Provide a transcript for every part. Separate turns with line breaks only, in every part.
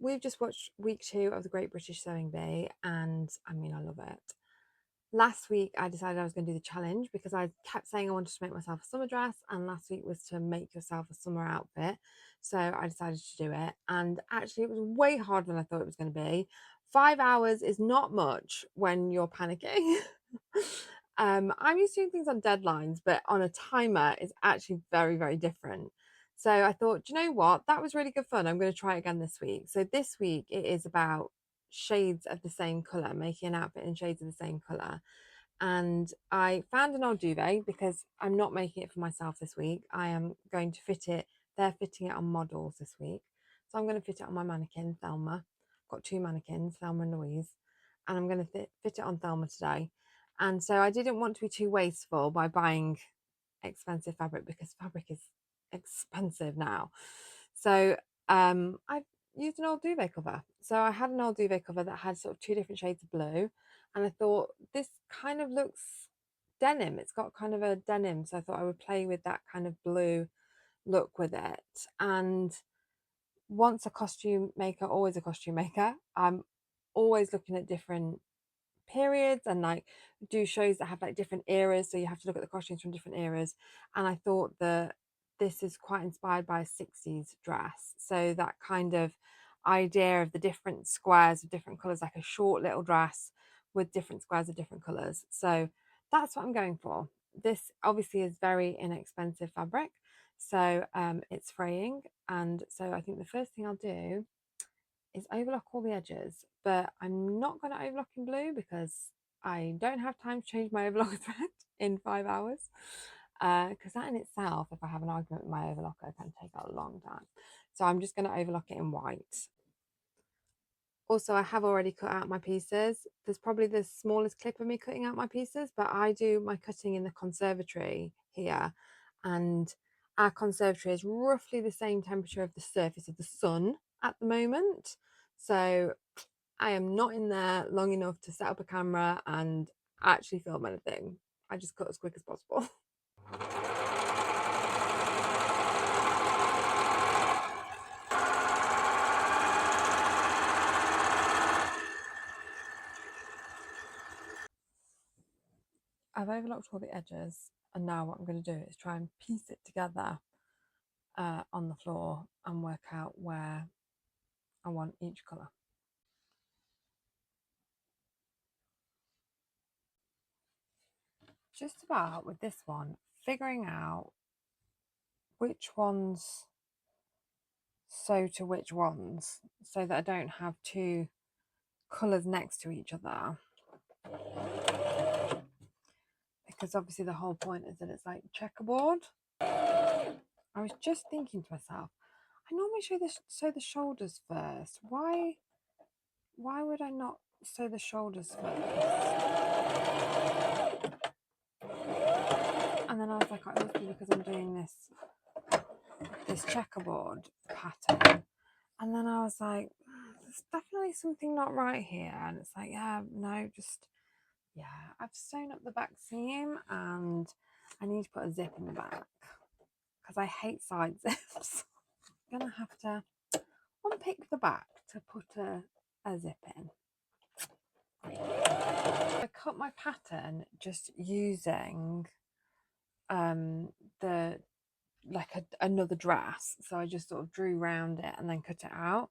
we've just watched week 2 of the Great British Sewing Bee, and I mean, I love it. Last week, I decided I was going to do the challenge because I kept saying I wanted to make myself a summer dress, and last week was to make yourself a summer outfit. So I decided to do it, and actually, it was way harder than I thought it was going to be. 5 hours is not much when you're panicking. I'm used to doing things on deadlines, but on a timer is actually very, very different. So I thought, you know what? That was really good fun. I'm going to try it again this week. So this week it is about shades of the same color, making an outfit in shades of the same color. And I found an old duvet because I'm not making it for myself this week. I am going to fit it. They're fitting it on models this week. So I'm going to fit it on my mannequin, Thelma. I've got 2 mannequins, Thelma and Louise. And I'm going to fit it on Thelma today. And so I didn't want to be too wasteful by buying expensive fabric because fabric is expensive now. So I used an old duvet cover. So I had an old duvet cover that had sort of 2 different shades of blue. And I thought this kind of looks denim. It's got kind of a denim. So I thought I would play with that kind of blue look with it. And once a costume maker, always a costume maker, I'm always looking at different periods and like do shows that have like different eras, so you have to look at the costumes from different eras. And I thought that this is quite inspired by a 60s dress, so that kind of idea of the different squares of different colors, like a short little dress with different squares of different colors. So that's what I'm going for. This obviously is very inexpensive fabric, so it's fraying, and so I think the first thing I'll do is overlock all the edges, but I'm not going to overlock in blue because I don't have time to change my overlocker thread in 5 hours. Because that in itself, if I have an argument with my overlocker, can take a long time. So I'm just going to overlock it in white. Also, I have already cut out my pieces. There's probably the smallest clip of me cutting out my pieces, but I do my cutting in the conservatory here. And our conservatory is roughly the same temperature of the surface of the sun at the moment. So I am not in there long enough to set up a camera and actually film anything. I just cut as quick as possible. I've overlocked all the edges, and now what I'm going to do is try and piece it together on the floor and work out where I want each colour. Just about with this one, figuring out which ones sew to which ones so that I don't have 2 colours next to each other. Because obviously the whole point is that it's like checkerboard. I was just thinking to myself, I normally sew the shoulders first. Why would I not sew the shoulders first? And then I was like, oh, it must be because I'm doing this checkerboard pattern. And then I was like, there's definitely something not right here. And it's like, yeah, no, just, yeah, I've sewn up the back seam and I need to put a zip in the back because I hate side zips. I'm going to have to unpick the back to put a zip in. I cut my pattern just using the another dress, so I just sort of drew around it and then cut it out.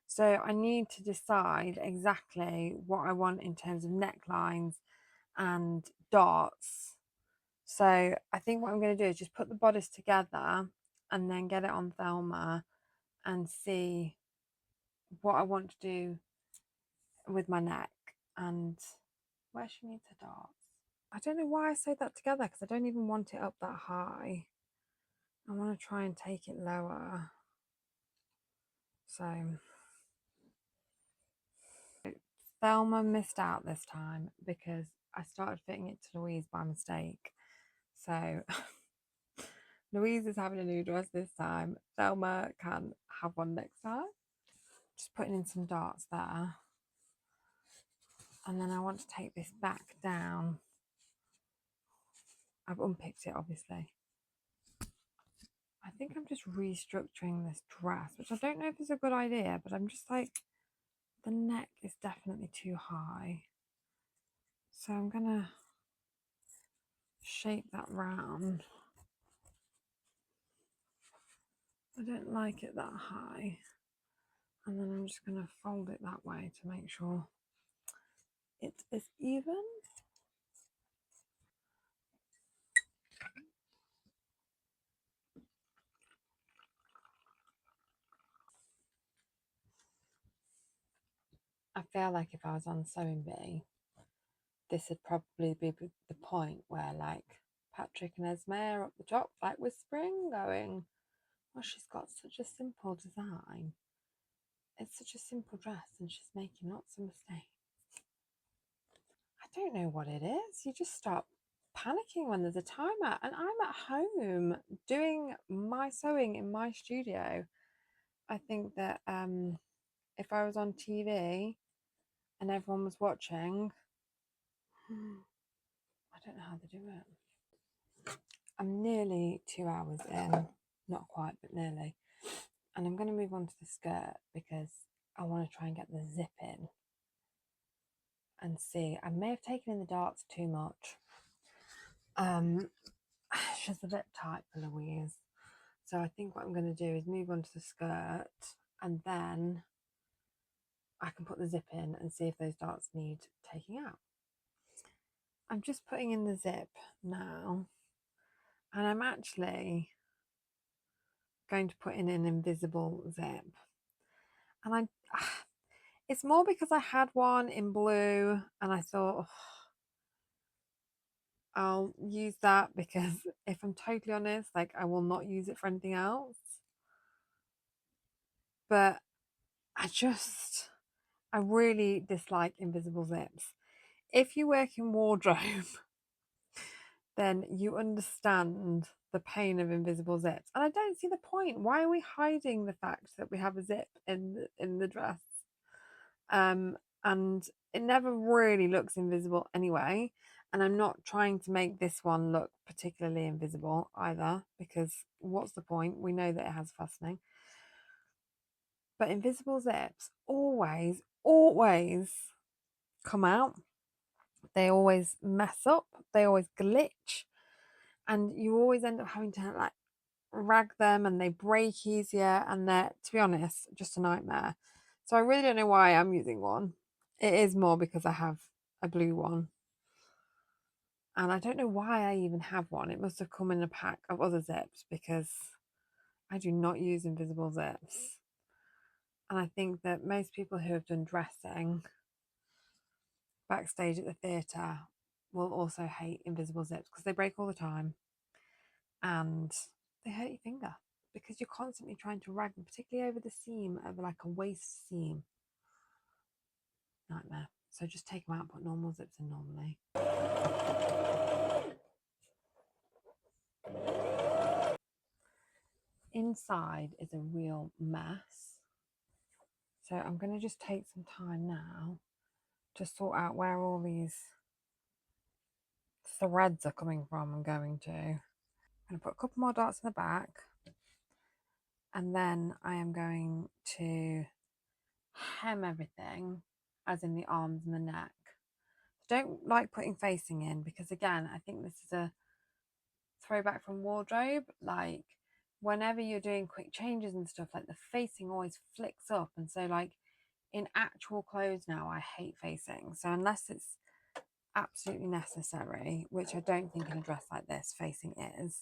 So I need to decide exactly what I want in terms of necklines and darts. So I think what I'm going to do is just put the bodice together and then get it on Thelma and see what I want to do with my neck and where she needs her darts. I don't know why I sewed that together because I don't even want it up that high. I want to try and take it lower. So Thelma missed out this time because I started fitting it to Louise by mistake. So Louise is having a new dress this time. Thelma can have one next time. Just putting in some darts there. And then I want to take this back down. I've unpicked it, obviously. I think I'm just restructuring this dress, which I don't know if is a good idea, but I'm just like, the neck is definitely too high. So I'm gonna shape that round. I don't like it that high. And then I'm just gonna fold it that way to make sure it is even. I feel like if I was on Sewing Bee, this would probably be the point where like Patrick and Esme are up the top, like whispering, going, "Well, she's got such a simple design. It's such a simple dress, and she's making lots of mistakes." I don't know what it is. You just start panicking when there's a timer, and I'm at home doing my sewing in my studio. I think that if I was on TV and everyone was watching, I don't know how they do it. I'm nearly 2 hours in, not quite, but nearly. And I'm going to move on to the skirt because I want to try and get the zip in and see. I may have taken in the darts too much. She's a bit tight for Louise. So I think what I'm going to do is move on to the skirt and then I can put the zip in and see if those darts need taking out. I'm just putting in the zip now, and I'm actually going to put in an invisible zip. And it's more because I had one in blue and I thought, oh, I'll use that because if I'm totally honest, like I will not use it for anything else. But I really dislike invisible zips. If you work in wardrobe, then you understand the pain of invisible zips. And I don't see the point. Why are we hiding the fact that we have a zip in the dress? And it never really looks invisible anyway. And I'm not trying to make this one look particularly invisible either, because what's the point? We know that it has fastening. But invisible zips always come out. They always mess up. They always glitch. And you always end up having to like rag them and they break easier. And they're, to be honest, just a nightmare. So I really don't know why I'm using one. It is more because I have a blue one. And I don't know why I even have one. It must have come in a pack of other zips because I do not use invisible zips. And I think that most people who have done dressing backstage at the theatre will also hate invisible zips because they break all the time and they hurt your finger because you're constantly trying to rag them, particularly over the seam, over like a waist seam. Nightmare. So just take them out, put normal zips in normally. Inside is a real mess. So I'm going to just take some time now to sort out where all these threads are coming from and going to. I'm going to put a couple more darts in the back and then I am going to hem everything, as in the arms and the neck. Don't like putting facing in because again, I think this is a throwback from wardrobe. Like whenever you're doing quick changes and stuff, like the facing always flicks up, and so like in actual clothes now I hate facing. So unless it's absolutely necessary, which I don't think in a dress like this facing is,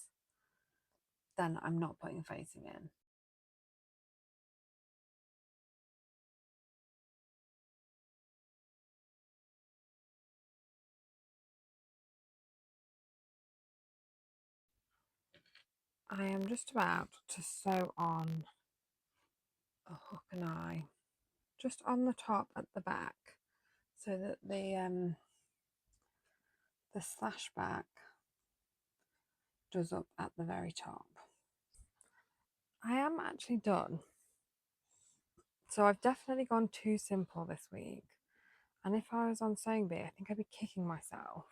then I'm not putting facing in. I am just about to sew on a hook and eye just on the top at the back so that the slash back does up at the very top. I am actually done. So I've definitely gone too simple this week. And if I was on Sewing Bee, I think I'd be kicking myself.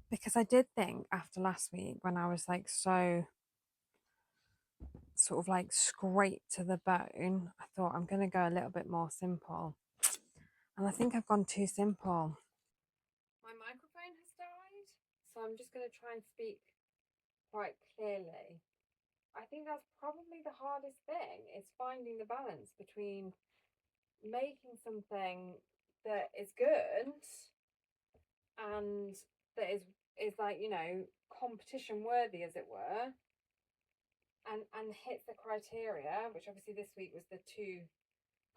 because I did think after last week when I was like so sort of like scraped to the bone, I thought I'm going to go a little bit more simple. And I think I've gone too simple. My microphone has died, so I'm just going to try and speak quite clearly. I think that's probably the hardest thing, is finding the balance between making something that is good and that is like, you know, competition worthy, as it were, and hits the criteria, which obviously this week was the two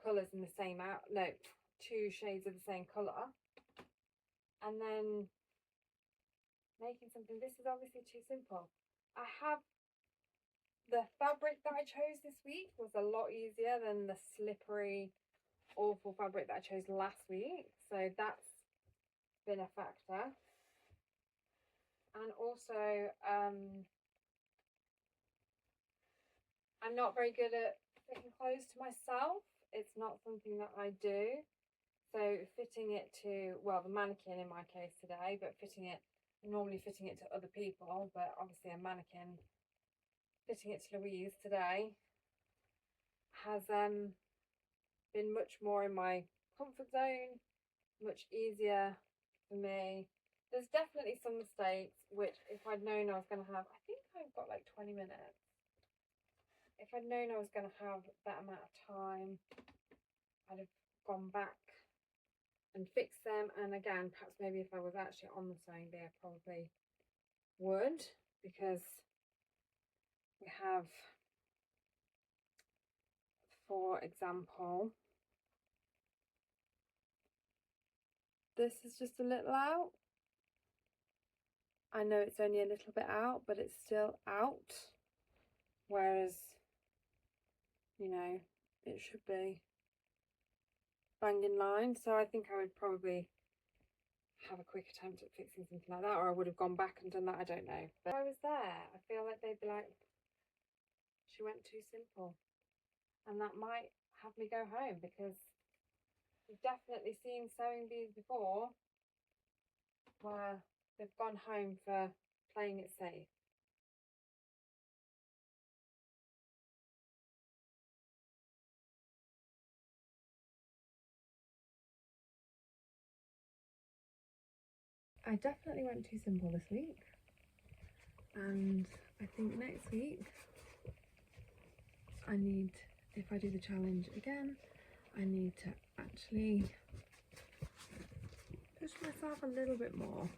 colours in the same two shades of the same colour, and then making something. This is obviously too simple. I have the fabric that I chose this week was a lot easier than the slippery, awful fabric that I chose last week, so that's been a factor. And also I'm not very good at fitting clothes to myself. It's not something that I do, so fitting it to, well, the mannequin in my case today, but normally fitting it to other people, but obviously a mannequin, fitting it to Louise today has been much more in my comfort zone, much easier for me. There's definitely some mistakes which, if I'd known I was going to have, I think I've got like 20 minutes. If I'd known I was going to have that amount of time, I'd have gone back and fixed them. And again, perhaps maybe if I was actually on the sewing bee, I probably would, because we have, for example, this is just a little out. I know it's only a little bit out, but it's still out, whereas, you know, it should be bang in line. So I think I would probably have a quick attempt at fixing something like that, or I would have gone back and done that. I don't know, but if I was there, I feel like they'd be like, she went too simple, and that might have me go home, because we've definitely seen sewing bees before where they've gone home for playing it safe. I definitely went too simple this week, and I think next week I need, if I do the challenge again, I need to actually push myself a little bit more.